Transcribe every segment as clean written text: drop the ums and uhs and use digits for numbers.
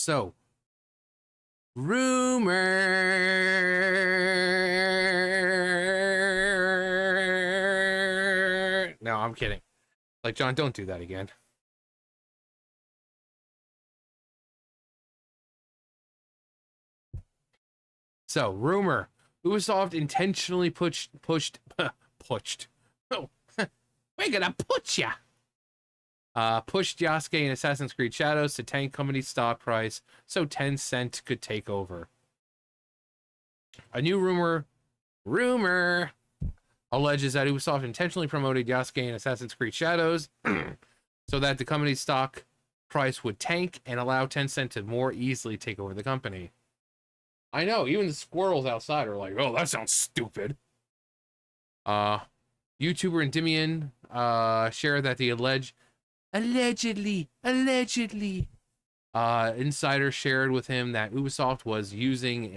So, rumor. No, I'm kidding. Like, John, don't do that again. So, rumor. Ubisoft intentionally pushed. Oh, we're gonna put ya. Pushed Yasuke in Assassin's Creed Shadows to tank company's stock price so Tencent could take over. A new rumor alleges that Ubisoft intentionally promoted Yasuke in Assassin's Creed Shadows so that the company's stock price would tank and allow Tencent to more easily take over the company. I know, even the squirrels outside are like, oh, that sounds stupid. YouTuber Endymion shared that the allegedly insider shared with him that Ubisoft was using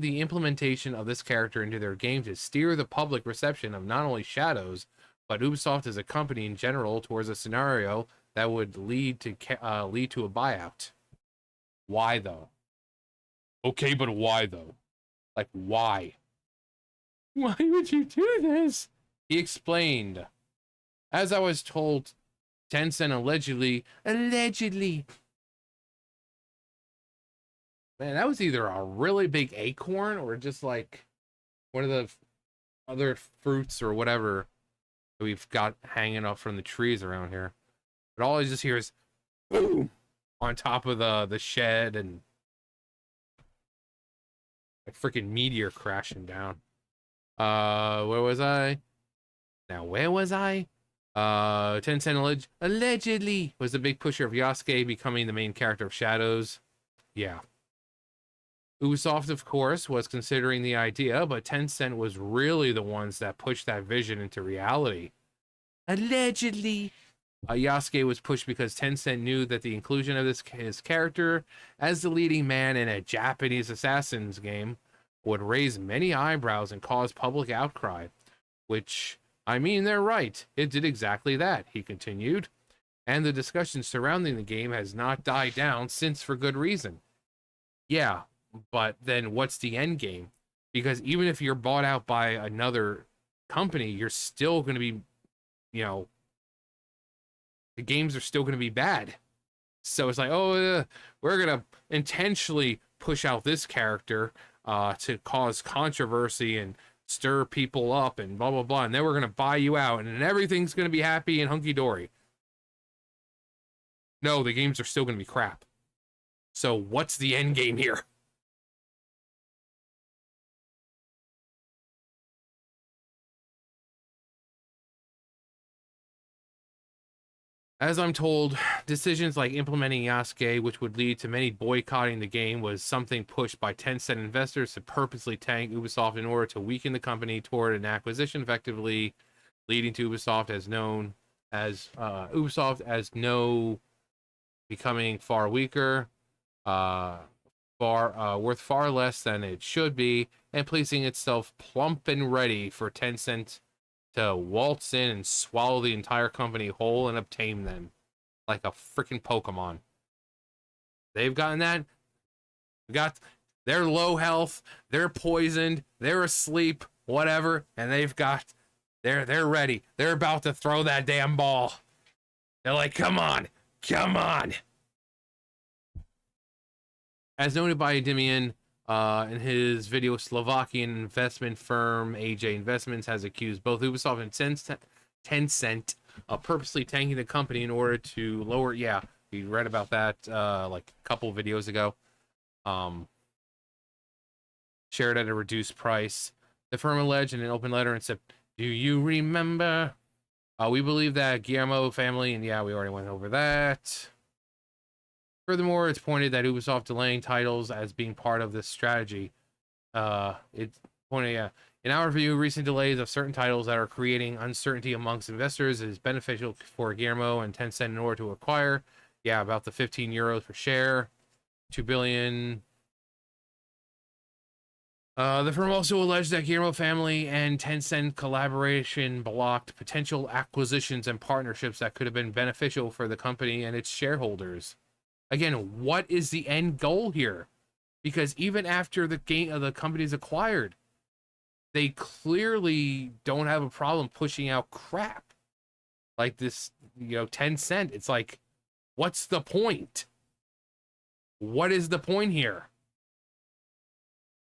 the implementation of this character into their game to steer the public reception of not only Shadows, but Ubisoft as a company in general towards a scenario that would lead to a buyout. Why though? Okay, but why though? Like, why? Why would you do this? He explained. As I was told, Tencent allegedly. Man, that was either a really big acorn or just like one of the other fruits or whatever that we've got hanging up from the trees around here. But all I just hear is boom on top of the shed and a freaking meteor crashing down. Where was I? Now, where was I? Tencent allegedly was the big pusher of Yasuke becoming the main character of Shadows. Yeah. Ubisoft, of course, was considering the idea, but Tencent was really the ones that pushed that vision into reality. Allegedly. Yasuke was pushed because Tencent knew that the inclusion of his character as the leading man in a Japanese Assassin's game would raise many eyebrows and cause public outcry, which, I mean, they're right. It did exactly that, he continued. And the discussion surrounding the game has not died down since, for good reason. Yeah, but then what's the end game? Because even if you're bought out by another company, you're still going to be, the games are still going to be bad. So it's like, oh, we're going to intentionally push out this character to cause controversy and stir people up and blah, blah, blah. And then we're going to buy you out and then everything's going to be happy and hunky-dory. No, the games are still going to be crap. So what's the end game here? As I'm told, decisions like implementing Yasuke, which would lead to many boycotting the game, was something pushed by Tencent investors to purposely tank Ubisoft in order to weaken the company toward an acquisition, effectively leading to Ubisoft becoming far weaker, worth far less than it should be, and placing itself plump and ready for Tencent to waltz in and swallow the entire company whole and obtain them like a freaking Pokemon. They've gotten that. They're low health, they're poisoned, they're asleep, whatever, and they're ready. They're about to throw that damn ball. They're like, come on. As noted by Endymion, in his video, Slovakian investment firm AJ Investments has accused both Ubisoft and Tencent of purposely tanking the company in order to lower. Yeah, we read about that like a couple videos ago. Shared at a reduced price. The firm alleged in an open letter and said, "Do you remember? We believe that Guillermo family, and yeah, we already went over that." Furthermore, it's pointed that Ubisoft delaying titles as being part of this strategy. It's pointed, yeah. In our view, recent delays of certain titles that are creating uncertainty amongst investors is beneficial for Guillermo and Tencent in order to acquire. Yeah, about the €15 per share, 2 billion. The firm also alleged that Guillermo family and Tencent collaboration blocked potential acquisitions and partnerships that could have been beneficial for the company and its shareholders. Again, what is the end goal here? Because even after the company's acquired, they clearly don't have a problem pushing out crap like this. 10 cent. It's like, what's the point? What is the point here?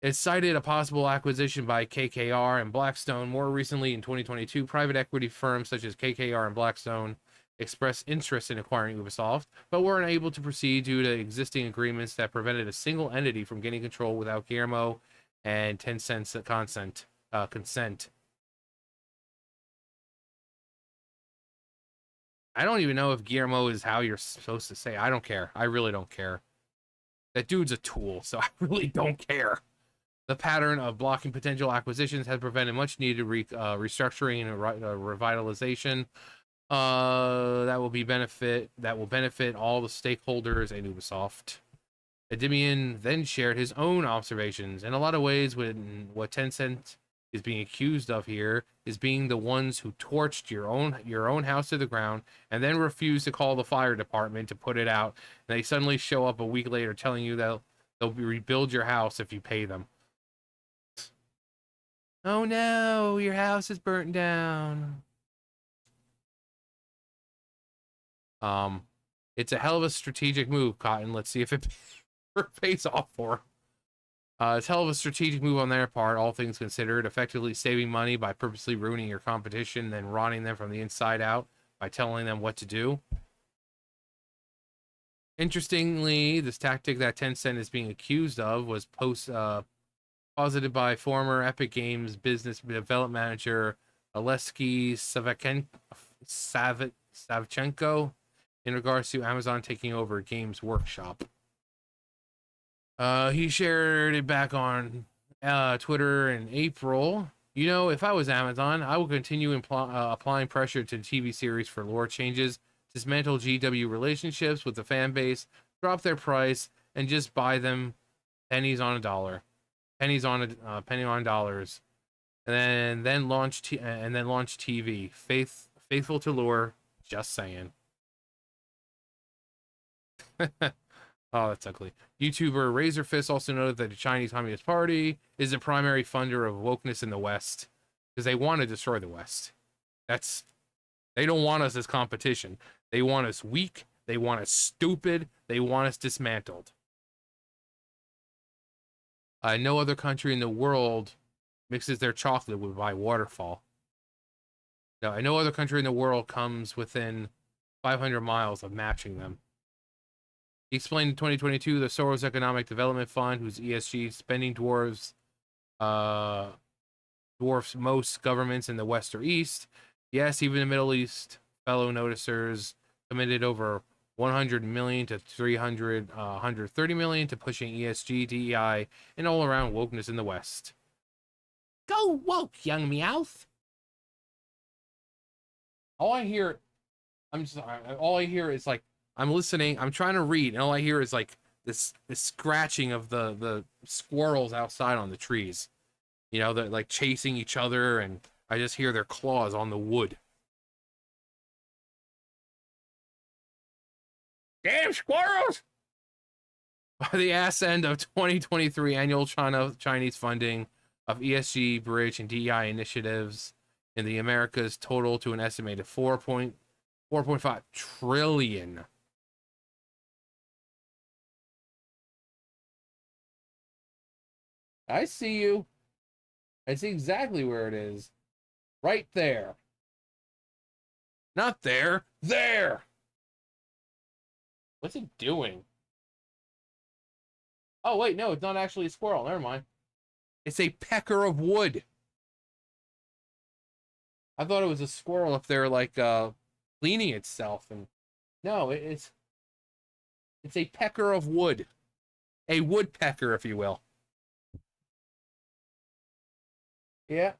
It cited a possible acquisition by KKR and Blackstone. More recently, in 2022, private equity firms such as KKR and Blackstone expressed interest in acquiring Ubisoft, but were unable to proceed due to existing agreements that prevented a single entity from gaining control without Guillermo and Tencent's consent. I don't even know if Guillermo is how you're supposed to say. I don't care. I really don't care. That dude's a tool, so I really don't care. The pattern of blocking potential acquisitions has prevented much needed restructuring and revitalization. That will benefit all the stakeholders at Ubisoft. Endymion then shared his own observations. In a lot of ways, what Tencent is being accused of here is being the ones who torched your own house to the ground and then refused to call the fire department to put it out. And they suddenly show up a week later telling you that they'll rebuild your house if you pay them. Oh no, your house is burnt down. It's a hell of a strategic move, Cotton. Let's see if it pays off for. It's a hell of a strategic move on their part, all things considered, effectively saving money by purposely ruining your competition, then rotting them from the inside out by telling them what to do. Interestingly, this tactic that Tencent is being accused of was posited by former Epic Games business development manager Alesky Savchenko in regards to Amazon taking over Games Workshop. He shared it back on Twitter in April. If I was Amazon, I would continue applying pressure to the TV series for lore changes, dismantle GW relationships with the fan base, drop their price, and just buy them pennies on a dollar, penny on dollars, and then launch TV. Faithful to lore. Just saying. Oh, that's ugly. YouTuber Razorfist also noted that the Chinese Communist Party is the primary funder of wokeness in the West because they want to destroy the West. They don't want us as competition. They want us weak. They want us stupid. They want us dismantled. No other country in the world mixes their chocolate with my waterfall. No other country in the world comes within 500 miles of matching them. He explained in 2022 the Soros Economic Development Fund, whose ESG spending dwarfs most governments in the West or East. Yes, even the Middle East fellow noticers committed over 100 million to 130 million to pushing ESG, DEI, and all-around wokeness in the West. Go woke, young Meowth. All I hear is like, I'm listening, I'm trying to read, and all I hear is like this scratching of the squirrels outside on the trees. They're like chasing each other, and I just hear their claws on the wood. Damn squirrels! By the ass end of 2023 annual Chinese funding of ESG, bridge, and DEI initiatives in the Americas total to an estimated 4.5 trillion. I see you. I see exactly where it is. Right there. Not there. There! What's it doing? Oh, wait, no, it's not actually a squirrel. Never mind. It's a pecker of wood. I thought it was a squirrel if they're like cleaning itself, and no, it's a pecker of wood. A woodpecker, if you will. Yeah.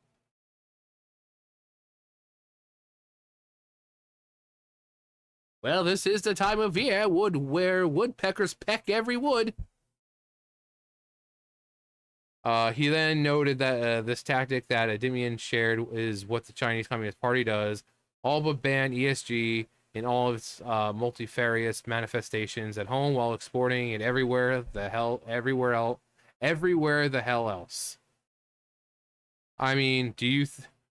Well, this is the time of year where woodpeckers peck every wood. He then noted that this tactic that Endymion shared is what the Chinese Communist Party does, all but ban ESG in all of its multifarious manifestations at home while exporting it everywhere the hell else. I mean,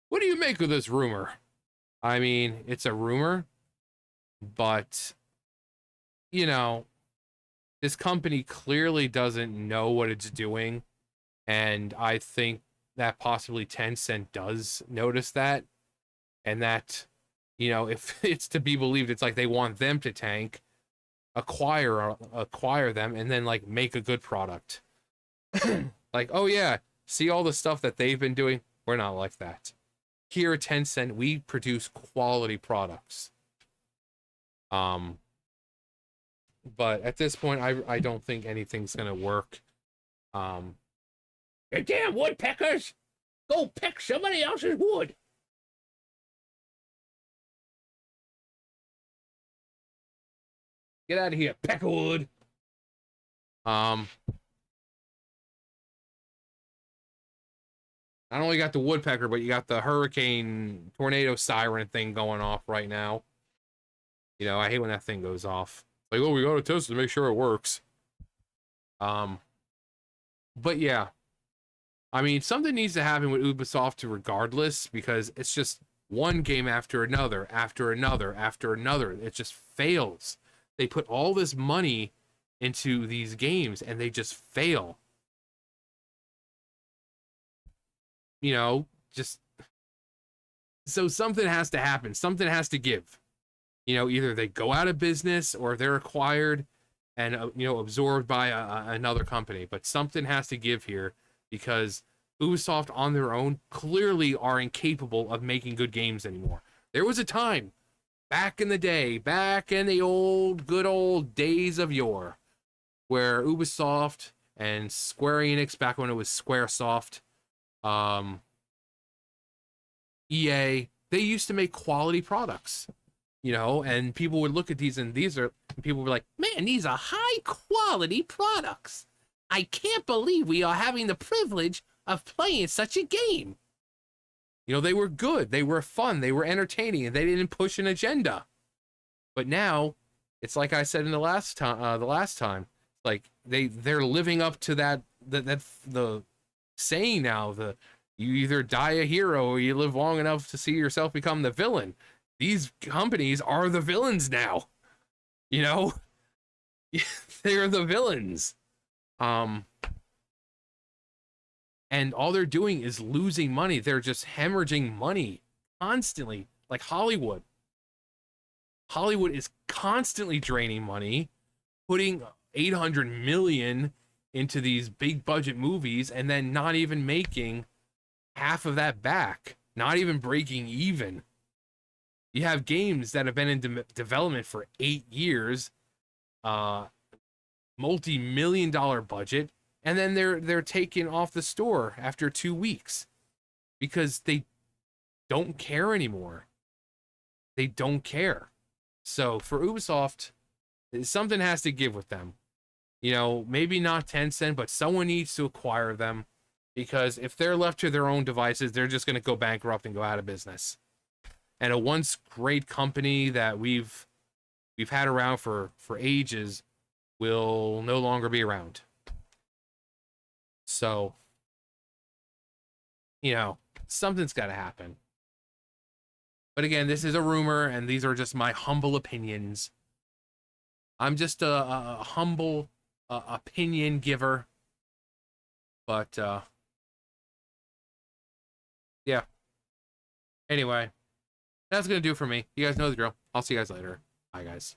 what do you make of this rumor? I mean, it's a rumor, but you know, this company clearly doesn't know what it's doing, and I think that possibly Tencent does notice that, and that, if it's to be believed, it's like they want them to tank, acquire them, and then like make a good product. Like, oh yeah, see all the stuff that they've been doing? We're not like that. Here at Tencent, we produce quality products. But at this point, I don't think anything's gonna work. You damn woodpeckers! Go pick somebody else's wood! Get out of here, peckerwood! Not only got the woodpecker, but you got the hurricane tornado siren thing going off right now. I hate when that thing goes off. Like, oh, we gotta test it to make sure it works. But yeah. I mean, something needs to happen with Ubisoft regardless, because it's just one game after another, after another, after another. It just fails. They put all this money into these games, and they just fail. Just... So something has to happen. Something has to give. Either they go out of business or they're acquired and, absorbed by another company. But something has to give here, because Ubisoft on their own clearly are incapable of making good games anymore. There was a time back in the day, back in the good old days of yore, where Ubisoft and Square Enix, back when it was Squaresoft, EA, they used to make quality products, and people would look at these, and people were like, man, these are high quality products. I can't believe we are having the privilege of playing such a game. They were good, they were fun, they were entertaining, and they didn't push an agenda. But now, it's like I said in the last time, like they're living up to the saying now, you either die a hero or you live long enough to see yourself become the villain. These companies are the villains now. They're the villains. And all they're doing is losing money. They're just hemorrhaging money constantly, like Hollywood. Hollywood is constantly draining money, putting 800 million into these big budget movies, and then not even making half of that back, not even breaking even. You have games that have been in development for 8 years, multi-million-dollar budget, and then they're taken off the store after 2 weeks because they don't care anymore. They don't care. So for Ubisoft, something has to give with them. Maybe not Tencent, but someone needs to acquire them, because if they're left to their own devices, they're just going to go bankrupt and go out of business. And a once great company that we've had around for ages will no longer be around. So, something's got to happen. But again, this is a rumor, and these are just my humble opinions. I'm just a humble opinion giver. But, yeah. Anyway, that's going to do it for me. You guys know the drill. I'll see you guys later. Bye, guys.